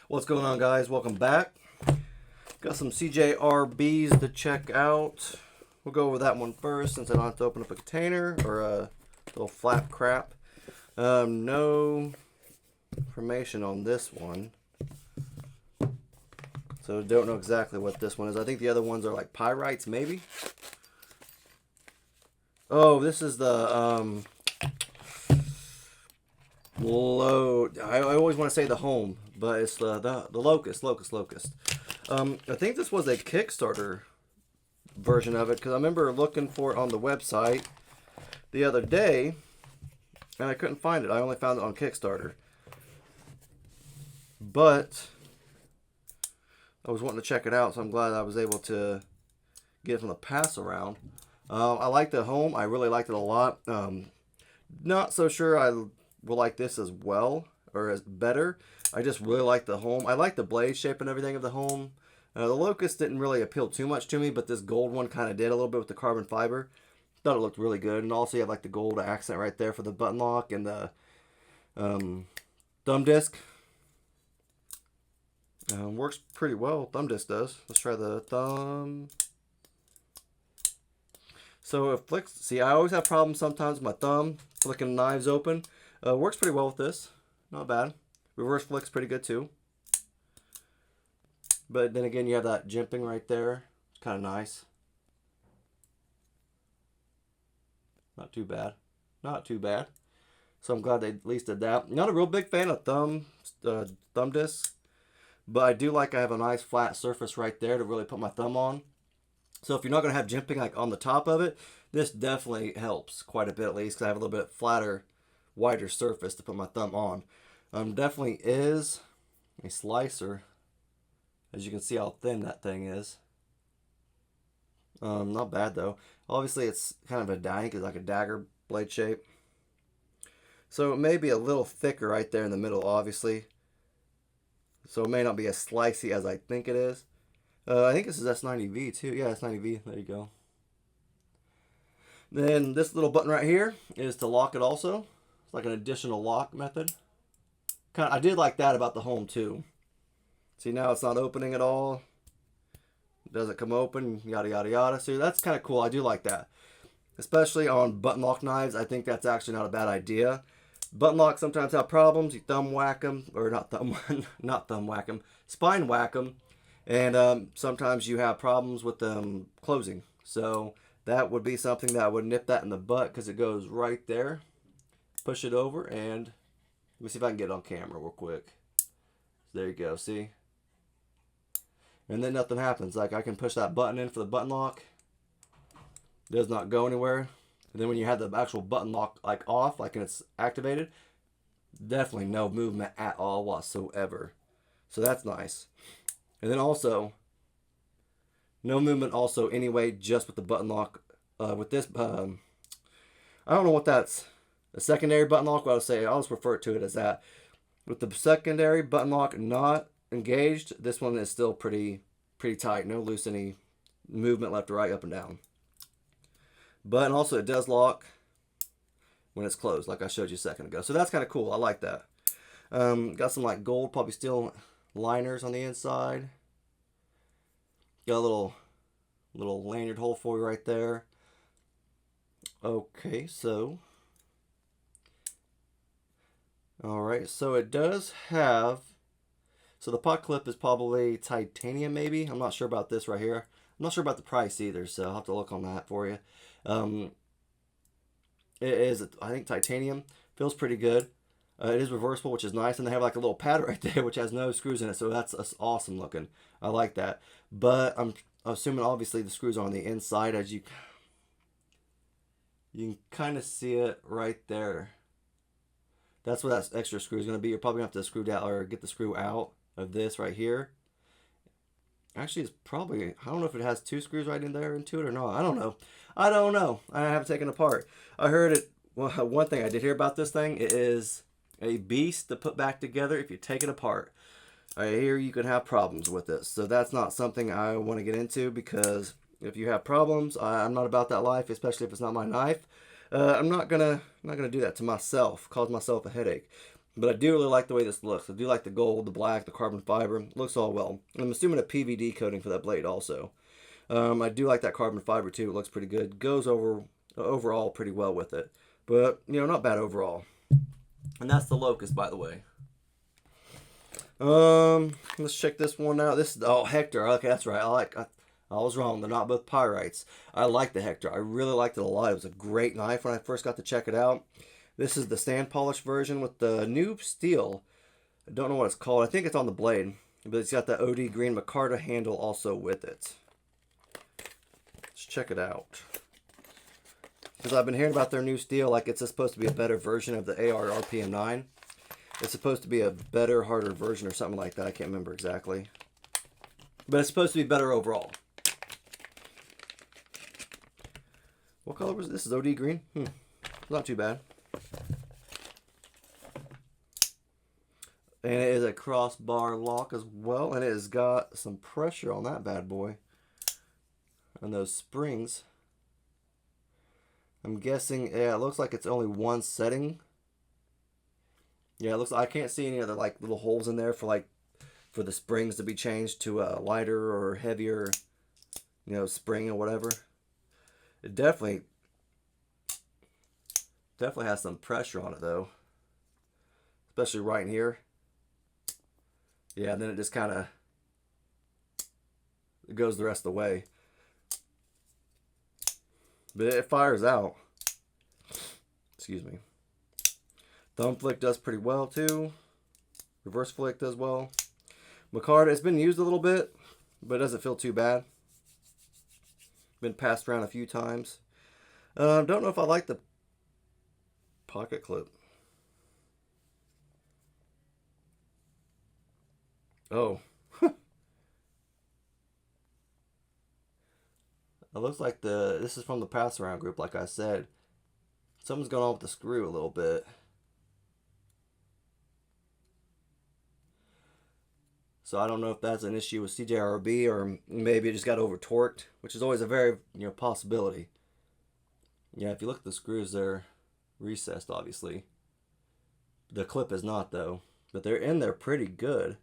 What's going on, guys? Welcome back. Got some CJRBs to check out. We'll go over that one first since I don't have to open up a container or a little flap crap. No information on this one. So don't know exactly what this one is. I think the other ones are like pyrites, maybe. Oh, this is the I always want to say the home, but it's the locust. I think this was a Kickstarter version of it because I remember looking for it on the website the other day and I couldn't find it. I only found it on Kickstarter. But I was wanting to check it out, so I'm glad I was able to get it from the pass around. I like the home. I really liked it a lot. Not so sure I will like this as well or as better. I just really like the home. I like the blade shape and everything of the home. The locust didn't really appeal too much to me, but this gold one kind of did a little bit with the carbon fiber. Thought it looked really good, and also you have like the gold accent right there for the button lock and the thumb disc. Works pretty well. Thumb disc does. Let's try the thumb. So it flicks. See, I always have problems sometimes with my thumb flicking knives open. Works pretty well with this. Not bad. Reverse flick's pretty good too. But then again, you have that jimping right there. It's kind of nice. Not too bad. Not too bad. So I'm glad they at least did that. Not a real big fan of thumb discs. But I do like I have a nice flat surface right there to really put my thumb on. So if you're not going to have jimping like on the top of it, this definitely helps quite a bit at least because I have a little bit flatter, wider surface to put my thumb on. Definitely is a slicer. As you can see how thin that thing is. Not bad though. Obviously it's kind of a dank, it's like a dagger blade shape. So it may be a little thicker right there in the middle, obviously. So it may not be as slicey as I think it is. I think this is S90V too. Yeah, S90V. There you go. Then this little button right here is to lock it also. It's like an additional lock method. I did like that about the home too. See, now it's not opening at all. It doesn't come open, yada yada yada. So that's kind of cool. I do like that. Especially on button lock knives, I think that's actually not a bad idea. Button locks sometimes have problems. You thumb whack them, or not thumb whack them, spine whack them, and sometimes you have problems with them closing. So that would be something that would nip that in the butt because it goes right there. Push it over, and let me see if I can get it on camera real quick. There you go. See, and then nothing happens. Like I can push that button in for the button lock. It does not go anywhere. And then when you have the actual button lock like off, like and it's activated, definitely no movement at all whatsoever. So that's nice. And then also, no movement also anyway, just with the button lock. With this, I don't know what that's. A secondary button lock, I'll just refer to it as that. With the secondary button lock not engaged, this one is still pretty tight. No loose any movement left or right, up and down. But also it does lock when it's closed, like I showed you a second ago. So that's kind of cool. I like that. Got some like gold, probably steel liners on the inside. Got a little lanyard hole for you right there. Okay, so all right, so it does have. So the pot clip is probably titanium, maybe. I'm not sure about this right here. I'm not sure about the price either, so I'll have to look on that for you. It is, I think, titanium. Feels pretty good. It is reversible, which is nice, and they have like a little pad right there, which has no screws in it, so that's awesome looking. I like that. But I'm assuming, obviously, the screws are on the inside, as you can kind of see it right there. That's where that extra screw is going to be. You're probably going to have to screw down or get the screw out of this right here. Actually, it's probably, I don't know if it has two screws right in there into it or not. I don't know. I haven't taken it apart. I heard it. Well, one thing I did hear about this thing, it is a beast to put back together if you take it apart. I hear you can have problems with it. So that's not something I want to get into because if you have problems, I'm not about that life, especially if it's not my knife. I'm not gonna do that to myself, cause myself a headache. But I do really like the way this looks. I do like the gold, the black, the carbon fiber. It looks all well. I'm assuming a PVD coating for that blade also. I do like that carbon fiber too. It looks pretty good. Goes overall pretty well with it. But, you know, not bad overall. And that's the Locust, by the way. Let's check this one out. This is, oh, Hectare. Okay, that's right. I was wrong. They're not both pyrites. I like the Hectare. I really liked it a lot. It was a great knife when I first got to check it out. This is the sand polish version with the new steel. I don't know what it's called. I think it's on the blade. But it's got the OD green micarta handle also with it. Let's check it out. Because I've been hearing about their new steel, like it's supposed to be a better version of the AR RPM9. It's supposed to be a better, harder version or something like that. I can't remember exactly. But it's supposed to be better overall. What color was this? This is OD green? Not too bad. And it is a crossbar lock as well. And it has got some pressure on that bad boy. And those springs. I'm guessing, yeah, it looks like it's only one setting. Yeah, it looks. I can't see any other like little holes in there for the springs to be changed to a lighter or heavier, you know, spring or whatever. It definitely has some pressure on it though, especially right in here. Yeah, and then it just kind of goes the rest of the way. But it fires out. Excuse me. Thumb flick does pretty well too. Reverse flick does well. Micarta, it's been used a little bit, but it doesn't feel too bad. Been passed around a few times. Don't know if I like the pocket clip. Oh. It looks like this is from the pass around group, like I said. Something's going on with the screw a little bit. So I don't know if that's an issue with CJRB or maybe it just got over torqued, which is always a very, you know, possibility. Yeah, if you look at the screws, they're recessed obviously. The clip is not though, but they're in there pretty good.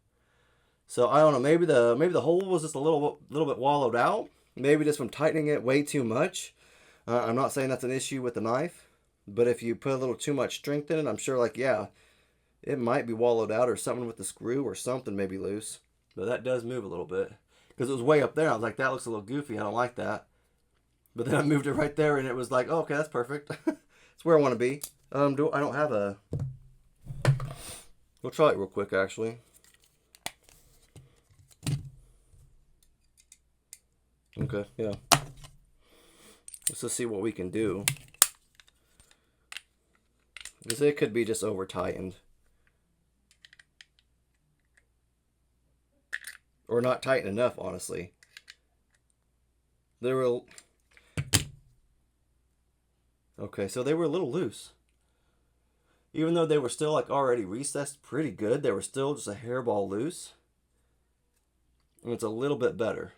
So I don't know, maybe the hole was just a little bit wallowed out. Maybe just from tightening it way too much. I'm not saying that's an issue with the knife, but if you put a little too much strength in it, I'm sure, like, yeah, it might be wallowed out or something with the screw or something maybe loose. But that does move a little bit. Because it was way up there. I was like, that looks a little goofy. I don't like that. But then I moved it right there and it was like, oh, okay, that's perfect. It's where I want to be. I don't have a... We'll try it real quick, actually. Okay, yeah. Let's just see what we can do. Because it could be just over tightened. Or not tight enough, honestly. They were... Okay, so they were a little loose. Even though they were still like already recessed pretty good, they were still just a hairball loose. And it's a little bit better.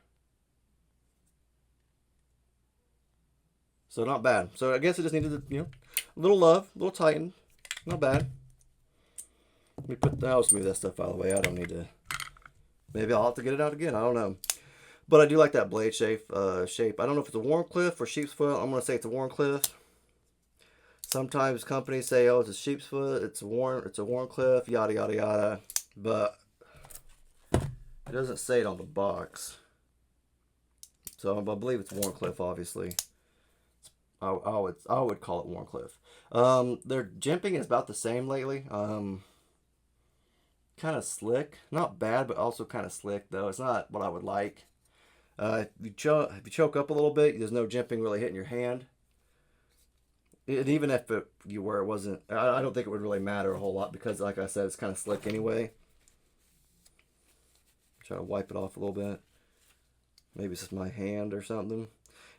So not bad. So I guess it just needed, you know, a little love, a little tighten. Not bad. Let me put the house, move that stuff out of the way. I don't need to. Maybe I'll have to get it out again. I don't know. But I do like that blade shape. I don't know if it's a Wharncliffe or sheep's foot. I'm going to say it's a Wharncliffe. Sometimes companies say, oh, it's a sheep's foot. It's a Wharncliffe, yada, yada, yada. But it doesn't say it on the box. So I believe it's Wharncliffe, obviously. I would call it Wharncliffe. Their jimping is about the same lately. Kind of slick, not bad, but also kind of slick though. It's not what I would like. If you choke up a little bit, there's no jimping really hitting your hand. And even if it wasn't, I don't think it would really matter a whole lot because, like I said, it's kind of slick anyway. Try to wipe it off a little bit. Maybe it's just my hand or something.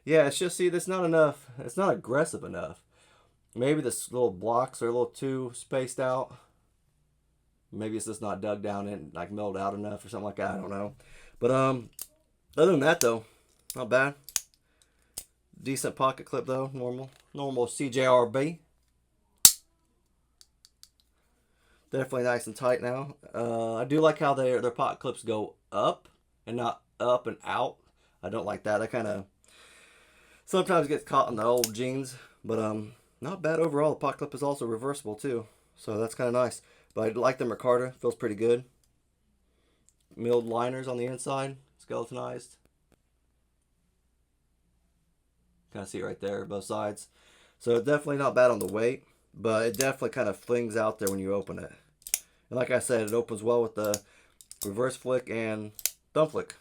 Yeah, it's just, see, that's not enough. It's not aggressive enough. Maybe the little blocks are a little too spaced out. Maybe it's just not dug down in, like milled out enough or something like that. I don't know. But other than that though, not bad. Decent pocket clip though, normal CJRB. Definitely nice and tight now. I do like how their pot clips go up and not up and out. I don't like that. That kind of sometimes gets caught in the old jeans, but not bad overall. The pot clip is also reversible too, so that's kind of nice. But I like the micarta. Feels pretty good. Milled liners on the inside, skeletonized. Kind of see it right there, both sides. So definitely not bad on the weight, but it definitely kind of flings out there when you open it. And like I said, it opens well with the reverse flick and thumb flick.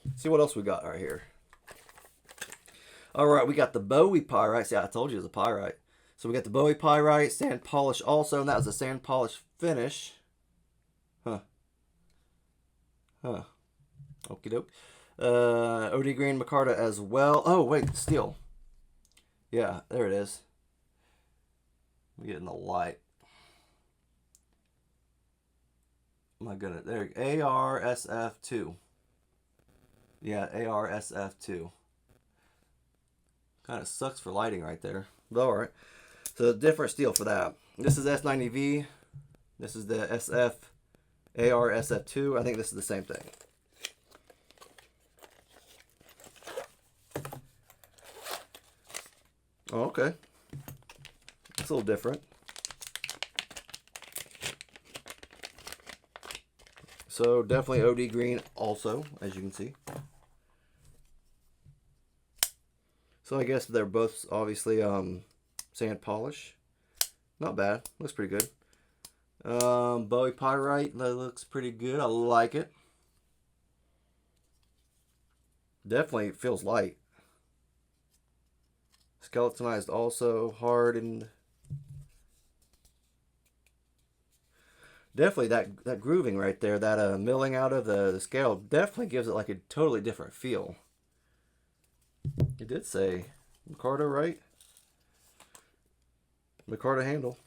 Let's see what else we got right here. All right, we got the Bowie Pyrite. See, I told you it was a Pyrite. So we got the Bowie Pyrite, sand polish also, and that was a sand polish finish. Huh. Okie doke. OD green micarta as well. Oh, wait, steel. Yeah, there it is. We get in the light. My goodness, there. ARSF2. Yeah, ARSF2. Kind of sucks for lighting right there. But alright. So different steel for that. This is S90V. This is the SF ARSF2. I think this is the same thing. Oh, okay. It's a little different. So definitely OD green also, as you can see. So I guess they're both obviously sand polish. Not bad. Looks pretty good. Bowie Pyrite. That looks pretty good. I like it. Definitely feels light. Skeletonized also. Hardened. Definitely that grooving right there, that milling out of the scale definitely gives it like a totally different feel. It did say micarta, right? Micarta handle.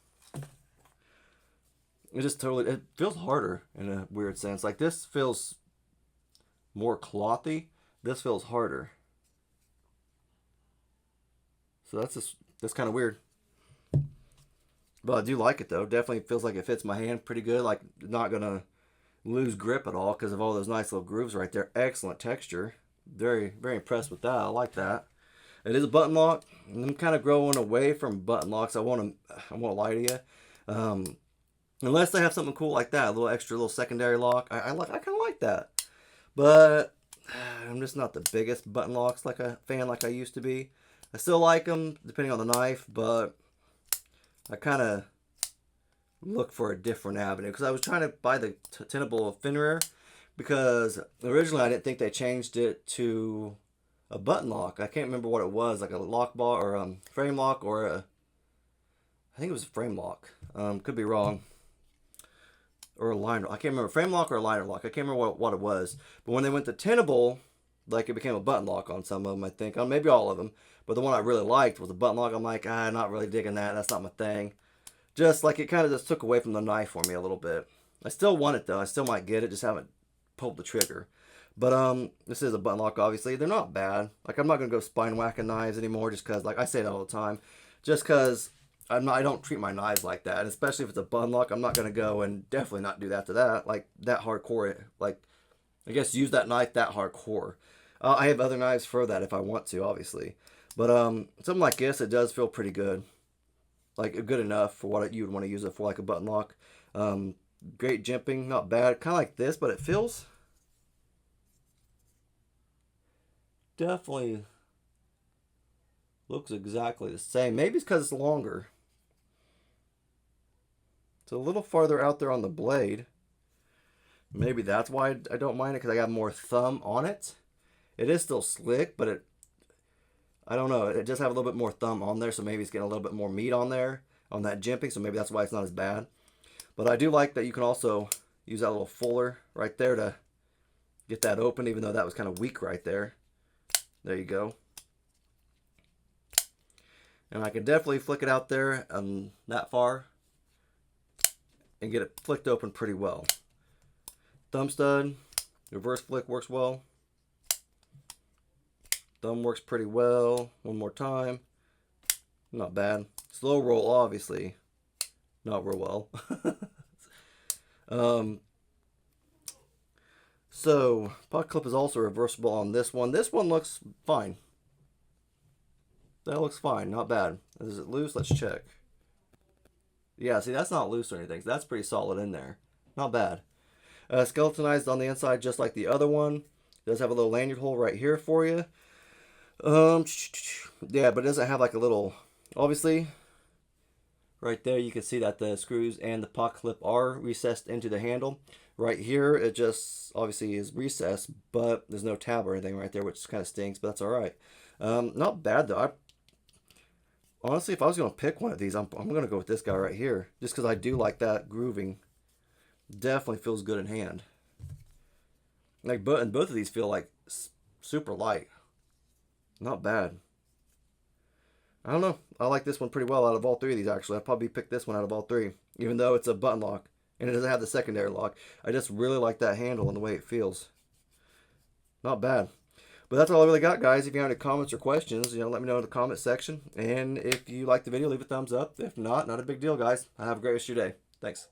It feels harder in a weird sense. Like this feels more clothy. This feels harder. So that's kind of weird. But I do like it though. Definitely feels like it fits my hand pretty good. Like not gonna lose grip at all because of all those nice little grooves right there. Excellent texture. Very, very impressed with that. I like that. It is a button lock. I'm kind of growing away from button locks. I won't lie to you. Unless they have something cool like that, a little secondary lock. I kind of like that. But I'm just not the biggest button locks like a fan like I used to be. I still like them depending on the knife, but I kind of look for a different avenue because I was trying to buy the Tenable Finrear because originally I didn't think they changed it to a button lock. I can't remember what it was, like a lock bar or a frame lock or I think it was a frame lock. Could be wrong. Or a liner. I can't remember, frame lock or a liner lock. I can't remember what it was. But when they went to Tenable, like it became a button lock on some of them, I think. Maybe all of them. But the one I really liked was a button lock. I'm like, not really digging that. That's not my thing. Just like it kind of just took away from the knife for me a little bit. I still want it though. I still might get it. Just haven't pulled the trigger. But this is a button lock, obviously. They're not bad. Like I'm not gonna go spine whacking knives anymore, just cause like I say it all the time. Just cause I don't treat my knives like that. And especially if it's a button lock, I'm not gonna go and definitely not do that to that. Like that hardcore. Like I guess use that knife that hardcore. I have other knives for that if I want to, obviously. But something like this, it does feel pretty good. Like good enough for what you would want to use it for, like a button lock. Great jimping, not bad. Kind of like this, but it feels definitely looks exactly the same. Maybe it's because it's longer. It's a little farther out there on the blade. Maybe that's why I don't mind it, because I got more thumb on it. It is still slick, but I don't know. It just have a little bit more thumb on there, so maybe it's getting a little bit more meat on there, on that jimping, so maybe that's why it's not as bad. But I do like that you can also use that little fuller right there to get that open, even though that was kind of weak right there. There you go. And I can definitely flick it out there that far and get it flicked open pretty well. Thumb stud, reverse flick works well. Thumb works pretty well. One more time. Not bad. Slow roll, obviously. not real well. So pocket clip is also reversible on this one. This one looks fine. That looks fine, not bad. Is it loose? Let's check. Yeah, see, that's not loose or anything. So that's pretty solid in there. Not bad. Skeletonized on the inside, just like the other one. It does have a little lanyard hole right here for you. Yeah, but it doesn't have like a little. Obviously, right there you can see that the screws and the pocket clip are recessed into the handle. Right here, it just obviously is recessed, but there's no tab or anything right there, which kind of stinks, but that's all right. Not bad though. Honestly, if I was going to pick one of these, I'm going to go with this guy right here, just because I do like that grooving. Definitely feels good in hand. Like, and both of these feel like super light. Not bad. I don't know. I like this one pretty well out of all three of these, actually. I'd probably pick this one out of all three, even though it's a button lock and it doesn't have the secondary lock. I just really like that handle and the way it feels. Not bad. But that's all I really got, guys. If you have any comments or questions, let me know in the comment section. And if you like the video, leave a thumbs up. If not, not a big deal, guys. Have a great rest of your day. Thanks.